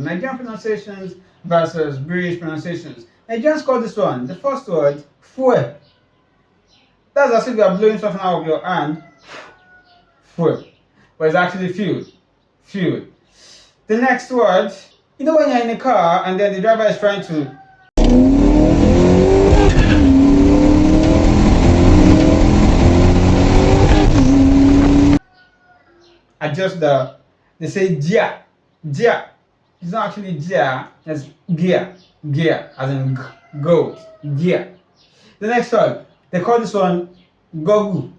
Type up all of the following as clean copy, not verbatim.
Nigerian pronunciations versus British pronunciations. Nigerians call this one, the first word, fuel. That's as if you are blowing something out of your hand, fuel. But it's actually fuel. Fuel. The next word, you know when you're in a car and then the driver is trying to adjust they say gear. Gear. It's not actually gear, it's gear. Gear, as in goat. Gear. The next one, they call this one goggle.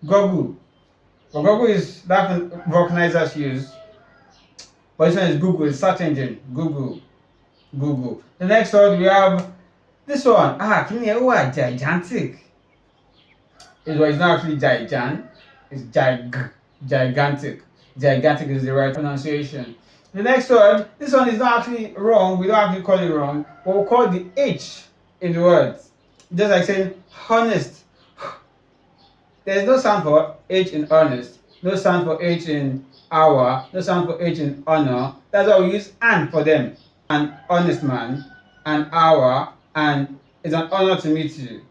Goggle. But goggle is that vulcanizers use. But this one is Google, it's search engine. Google. Google. The next one, we have this one. Can you hear gigantic? It's not actually gigant, it's gigantic. Gigantic is the right pronunciation. The next word, this one is not actually wrong, we don't actually call it wrong, but we'll call the H in the word. Just like saying honest. There's no sound for H in honest, no sound for H in hour, no sound for H in honor. That's why we use an for them. An honest man, an hour, and it's an honor to meet you.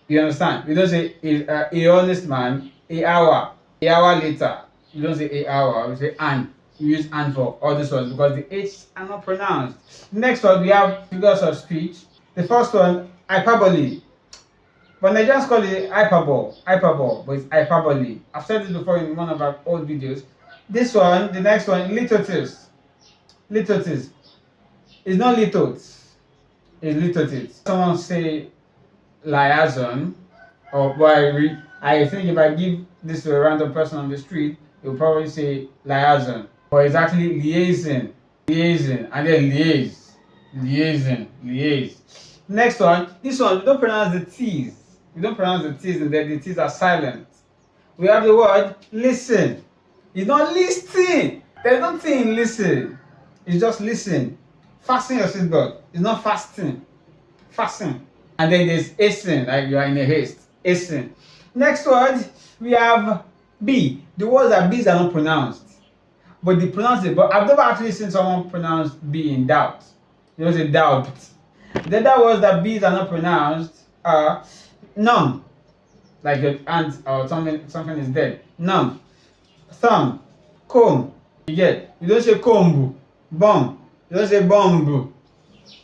You understand? We don't say a honest man, a hour later. You don't say a hour, we say an. We use an for all these words because the H are not pronounced. Next one, we have figures of speech. The first one, hyperbole. But Nigerians call it hyperbole, but it's hyperbole. I've said this before in one of our old videos. This one, the next one, litotes. Litotes. It's not litotes, it's litotes. Someone say liaison, or I think if I give this to a random person on the street, he'll probably say liaison. But it's actually liaison, and then liaise. Next one, this one, we don't pronounce the T's. We don't pronounce the T's and then the T's are silent. We have the word listen. It's not listening. There's no T in listen. It's just listen. Fasten your seatbelt. It's not fasting. Fasten. And then there's hasten, like you are in a haste. Hasten. Next word, we have B. The words that B's are not pronounced. But they pronounce it. But I've never actually seen someone pronounce B in doubt. You don't say doubt. The other words that B's are not pronounced are numb. Like your aunt or something is dead. Numb. Thumb. Comb. You get? You don't say combu. Bomb. You don't say bombu.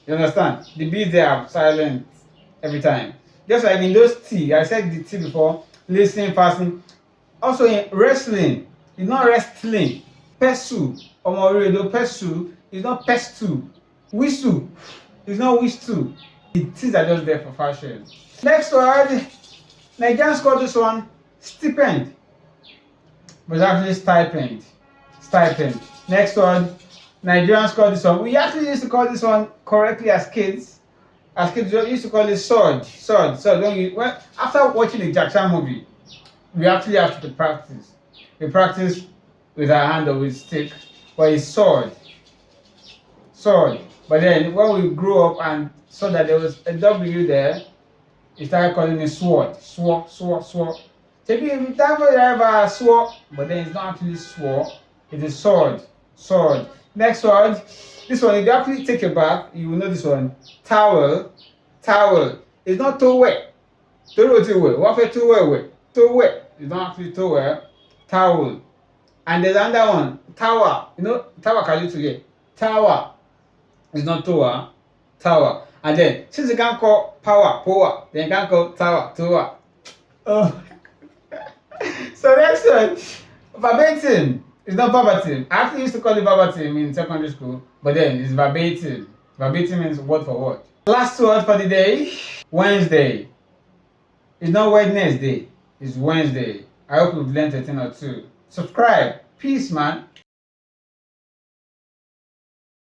You understand? The B's there are silent every time. Just like in those T, I said the T before, listening, fasting. Also in wrestling, it's not wrestling. Pesu, omoredo, pesu is not pestu. Wisu is not wisu. The T's are just there for fashion. Next word, Nigerians call this one stipend, but it's actually stipend. Stipend. Next word, Nigerians call this one. We actually used to call this one correctly as kids. As kids, we used to call it sword. Well, after watching the Jack Chan movie, we actually have to practice. We practice with our hand or with stick, but it's sword. Sword. But then when we grew up and saw that there was a W there, we started calling it sword. Sword. Maybe we have sword, but then it's not actually sword. It is sword. Next word, this one, if you actually take a bath, you will know this one. Towel. It's not towel. What for towel? Towel. It's not actually towel. Towel. And there's another one. Tower. You know, tower can you together. Tower. It's not tower. Tower. And then, since you can't call power, then you can't call tower. Oh. So next one, verbatim. It's not verbatim. I actually used to call it verbatim in secondary school, but then it's verbatim. Verbatim means word for word. Last word for the day, Wednesday. It's not Wednesday, it's Wednesday. I hope you've learned a thing or two. Subscribe. Peace, man.